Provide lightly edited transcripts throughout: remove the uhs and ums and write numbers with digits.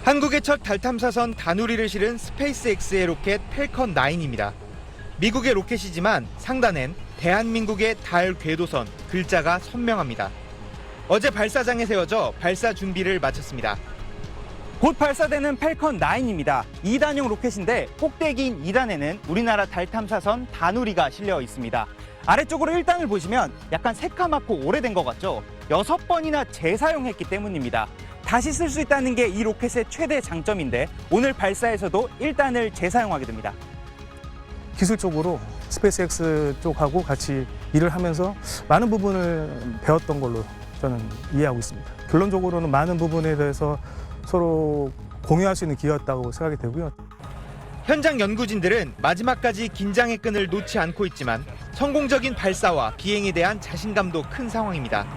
한국의 첫 달 탐사선 다누리를 실은 스페이스X의 로켓 펠컨 9입니다. 미국의 로켓이지만 상단엔 대한민국의 달 궤도선 글자가 선명합니다. 어제 발사장에 세워져 발사 준비를 마쳤습니다. 곧 발사되는 펠컨 9입니다. 2단용 로켓인데 꼭대기인 2단에는 우리나라 달 탐사선 다누리가 실려 있습니다. 아래쪽으로 1단을 보시면 약간 새까맣고 오래된 것 같죠? 6번이나 재사용했기 때문입니다. 다시 쓸 수 있다는 게 이 로켓의 최대 장점인데 오늘 발사에서도 1단을 재사용하게 됩니다. 기술적으로 스페이스X 쪽하고 같이 일을 하면서 많은 부분을 배웠던 걸로 저는 이해하고 있습니다. 결론적으로는 많은 부분에 대해서 서로 공유할 수 있는 기회였다고 생각이 되고요. 현장 연구진들은 마지막까지 긴장의 끈을 놓지 않고 있지만 성공적인 발사와 비행에 대한 자신감도 큰 상황입니다.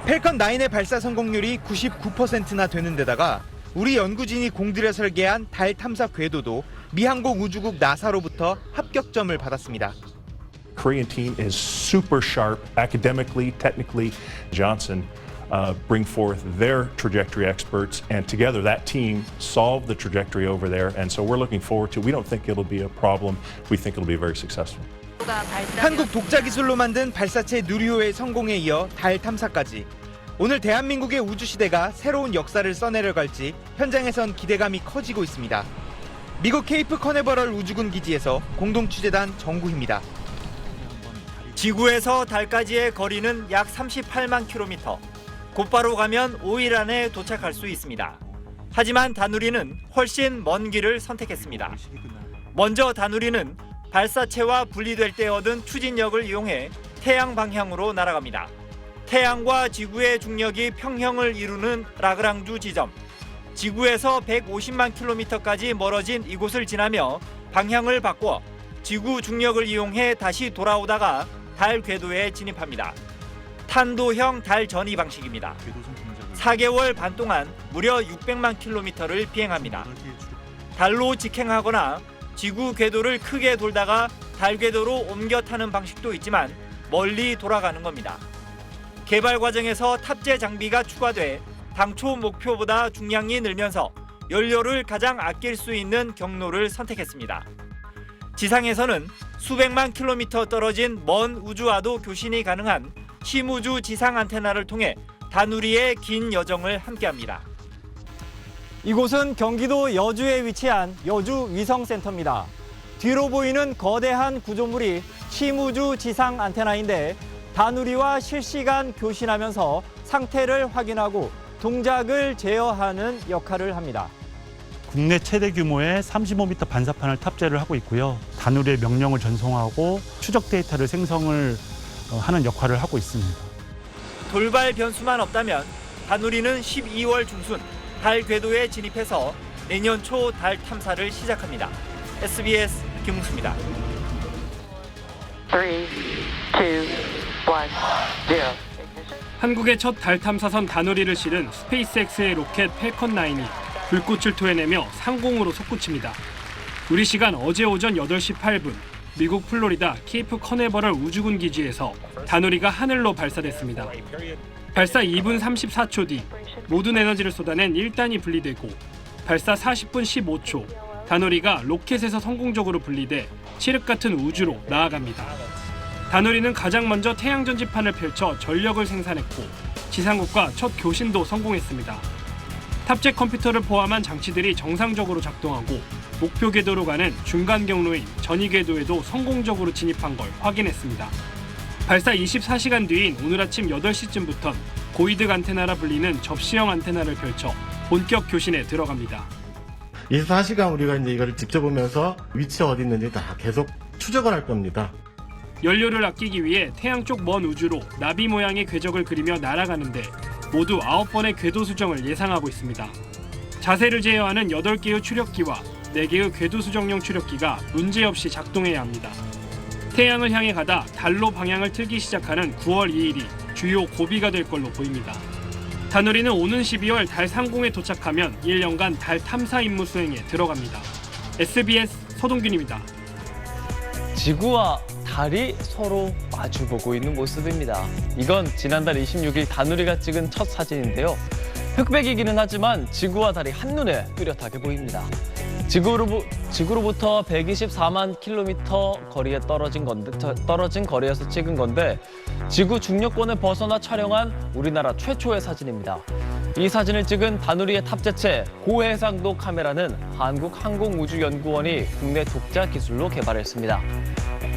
펠컨 9의 발사 성공률이 99%나 되는 데다가 우리 연구진이 공들여 설계한 달 탐사 궤도도 미항공 우주국 나사로부터 합격점을 받았습니다. Korean team is super sharp academically, technically. Johnson bring forth their trajectory experts, and together that team solved the trajectory over there. And so we're looking forward to. We don't think it'll be a problem. We think it'll be very successful. 한국 독자 기술로 만든 발사체 누리호의 성공에 이어 달 탐사까지 오늘 대한민국의 우주 시대가 새로운 역사를 써내려갈지 현장에선 기대감이 커지고 있습니다. 미국 케이프 커네버럴 우주군 기지에서 공동취재단 정구희입니다. 지구에서 달까지의 거리는 약 38만 킬로미터. 곧바로 가면 5일 안에 도착할 수 있습니다. 하지만 다누리는 훨씬 먼 길을 선택했습니다. 먼저 다누리는 발사체와 분리될 때 얻은 추진력을 이용해 태양 방향으로 날아갑니다. 태양과 지구의 중력이 평형을 이루는 라그랑주 지점, 지구에서 150만 킬로미터까지 멀어진 이곳을 지나며 방향을 바꿔 지구 중력을 이용해 다시 돌아오다가 달 궤도에 진입합니다. 탄도형 달 전이 방식입니다. 4개월 반 동안 무려 600만 킬로미터를 비행합니다. 달로 직행하거나 지구 궤도를 크게 돌다가 달 궤도로 옮겨 타는 방식도 있지만 멀리 돌아가는 겁니다. 개발 과정에서 탑재 장비가 추가돼 당초 목표보다 중량이 늘면서 연료를 가장 아낄 수 있는 경로를 선택했습니다. 지상에서는 수백만 킬로미터 떨어진 먼 우주와도 교신이 가능한 심우주 지상 안테나를 통해 다누리의 긴 여정을 함께합니다. 이곳은 경기도 여주에 위치한 여주 위성센터입니다. 뒤로 보이는 거대한 구조물이 심우주 지상 안테나인데 다누리와 실시간 교신하면서 상태를 확인하고 동작을 제어하는 역할을 합니다. 국내 최대 규모의 35m 반사판을 탑재를 하고 있고요. 다누리의 명령을 전송하고 추적 데이터를 생성을 하는 역할을 하고 있습니다. 돌발 변수만 없다면 다누리는 12월 중순 달 궤도에 진입해서 내년 초 달 탐사를 시작합니다. SBS 김웅수입니다. 3, 2, 1, 0. 한국의 첫 달 탐사선 다누리를 실은 스페이스X의 로켓 펠컨 9이 불꽃을 토해내며 상공으로 솟구칩니다. 우리 시간 어제 오전 8시 8분 미국 플로리다 케이프 커네버럴 우주군 기지에서 다누리가 하늘로 발사됐습니다. 발사 2분 34초 뒤 모든 에너지를 쏟아낸 1단이 분리되고 발사 40분 15초 다누리가 로켓에서 성공적으로 분리돼 칠흑 같은 우주로 나아갑니다. 다누리는 가장 먼저 태양 전지판을 펼쳐 전력을 생산했고 지상국과 첫 교신도 성공했습니다. 탑재 컴퓨터를 포함한 장치들이 정상적으로 작동하고 목표 궤도로 가는 중간 경로인 전이 궤도에도 성공적으로 진입한 걸 확인했습니다. 발사 24시간 뒤인 오늘 아침 8시쯤부턴 고이득 안테나라 불리는 접시형 안테나를 펼쳐 본격 교신에 들어갑니다. 24시간 우리가 이제 이거를 지켜보면서 위치 어디 있는지 다 계속 추적을 할 겁니다. 연료를 아끼기 위해 태양 쪽 먼 우주로 나비 모양의 궤적을 그리며 날아가는데 모두 9번의 궤도 수정을 예상하고 있습니다. 자세를 제어하는 8개의 추력기와 4개의 궤도 수정용 추력기가 문제없이 작동해야 합니다. 태양을 향해 가다 달로 방향을 틀기 시작하는 9월 2일이 주요 고비가 될 걸로 보입니다. 다누리는 오는 12월 달 상공에 도착하면 1년간 달 탐사 임무 수행에 들어갑니다. SBS 서동균입니다. 지구와 달이 서로 마주보고 있는 모습입니다. 이건 지난달 26일 다누리가 찍은 첫 사진인데요. 흑백이기는 하지만 지구와 달이 한눈에 뚜렷하게 보입니다. 지구로부터 124만 킬로미터 거리에 떨어진 거리에서 찍은 건데 지구 중력권을 벗어나 촬영한 우리나라 최초의 사진입니다. 이 사진을 찍은 다누리의 탑재체 고해상도 카메라는 한국항공우주연구원이 국내 독자 기술로 개발했습니다.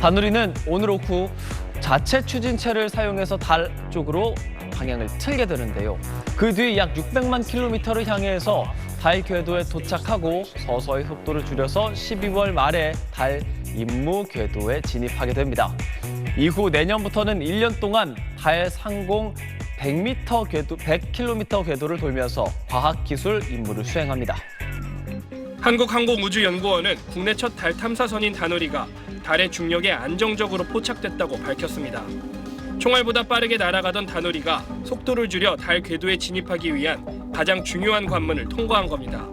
다누리는 오늘 오후 자체 추진체를 사용해서 달 쪽으로 방향을 틀게 되는데요. 그 뒤 약 600만 킬로미터를 향해서 달 궤도에 도착하고 서서히 속도를 줄여서 12월 말에 달 임무 궤도에 진입하게 됩니다. 이후 내년부터는 1년 동안 달 상공 100km 궤도를 돌면서 과학기술 임무를 수행합니다. 한국항공우주연구원은 국내 첫 달 탐사선인 다누리가 달의 중력에 안정적으로 포착됐다고 밝혔습니다. 총알보다 빠르게 날아가던 다누리가 속도를 줄여 달 궤도에 진입하기 위한 가장 중요한 관문을 통과한 겁니다.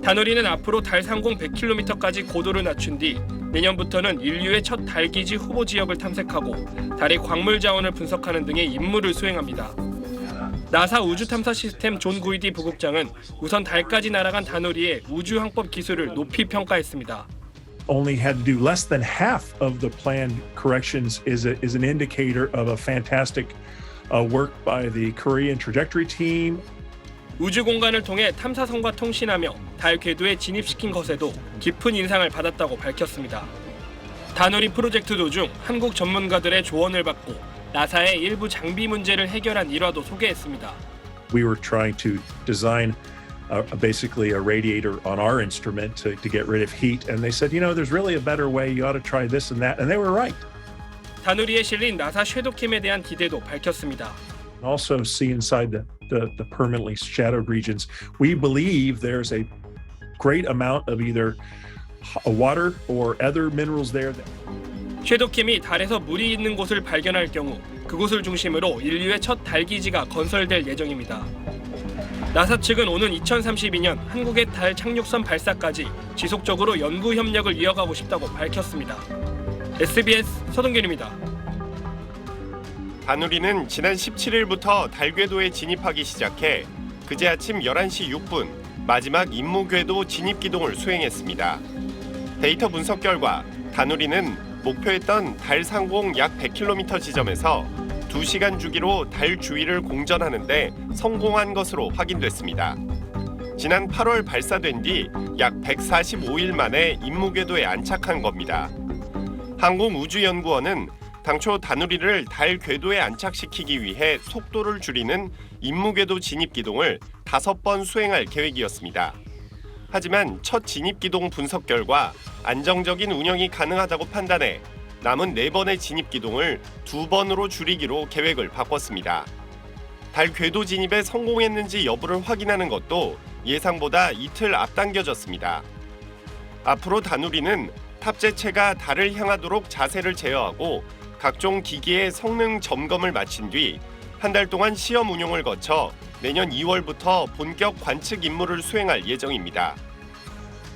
다누리는 앞으로 달 상공 100km까지 고도를 낮춘 뒤 내년부터는 인류의 첫 달기지 후보 지역을 탐색하고 달의 광물 자원을 분석하는 등의 임무를 수행합니다. 나사 우주탐사 시스템 존 구이디 부국장은 우선 달까지 날아간 다누리의 우주항법 기술을 높이 평가했습니다. Only had to do less than half of the planned corrections is an indicator of a fantastic work by the Korean trajectory team. 우주 공간을 통해 탐사선과 통신하며 달 궤도에 진입시킨 것에도 깊은 인상을 받았다고 밝혔습니다. 다누리 프로젝트 도중 한국 전문가들의 조언을 받고 나사의 일부 장비 문제를 해결한 일화도 소개했습니다. We were trying to design basically a radiator on our instrument to get rid of heat, and they said, you know, there's really a better way. You ought to try this and that, and they were right. 다누리에 실린 나사 섀도캠에 대한 기대도 밝혔습니다. Also, see inside the permanently shadowed regions, we believe there's a great amount of either water or other minerals there. 섀도캠이 달에서 물이 있는 곳을 발견할 경우 그곳을 중심으로 인류의 첫 달기지가 건설될 예정입니다. 나사 측은 오는 2032년 한국의 달 착륙선 발사까지 지속적으로 연구 협력을 이어가고 싶다고 밝혔습니다. SBS 서동균입니다. 다누리는 지난 17일부터 달 궤도에 진입하기 시작해 그제 아침 11시 6분 마지막 임무 궤도 진입 기동을 수행했습니다. 데이터 분석 결과 다누리는 목표했던 달 상공 약 100km 지점에서 2시간 주기로 달 주위를 공전하는 데 성공한 것으로 확인됐습니다. 지난 8월 발사된 뒤 약 145일 만에 임무 궤도에 안착한 겁니다. 항공우주연구원은 당초 다누리를 달 궤도에 안착시키기 위해 속도를 줄이는 임무 궤도 진입 기동을 5번 수행할 계획이었습니다. 하지만 첫 진입 기동 분석 결과 안정적인 운영이 가능하다고 판단해 남은 4번의 진입 기동을 2번으로 줄이기로 계획을 바꿨습니다. 달 궤도 진입에 성공했는지 여부를 확인하는 것도 예상보다 이틀 앞당겨졌습니다. 앞으로 다누리는 탑재체가 달을 향하도록 자세를 제어하고 각종 기기의 성능 점검을 마친 뒤 한 달 동안 시험 운용을 거쳐 내년 2월부터 본격 관측 임무를 수행할 예정입니다.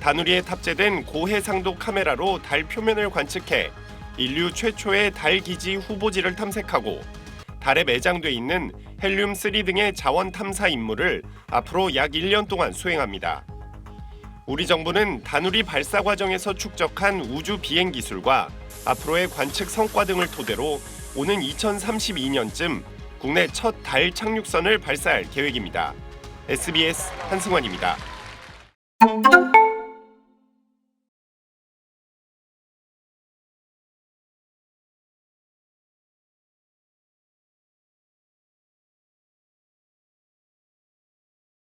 다누리에 탑재된 고해상도 카메라로 달 표면을 관측해 인류 최초의 달 기지 후보지를 탐색하고 달에 매장돼 있는 헬륨-3 등의 자원 탐사 임무를 앞으로 약 1년 동안 수행합니다. 우리 정부는 다누리 발사 과정에서 축적한 우주 비행 기술과 앞으로의 관측 성과 등을 토대로 오는 2032년쯤 국내 첫 달 착륙선을 발사할 계획입니다. SBS 한승환입니다.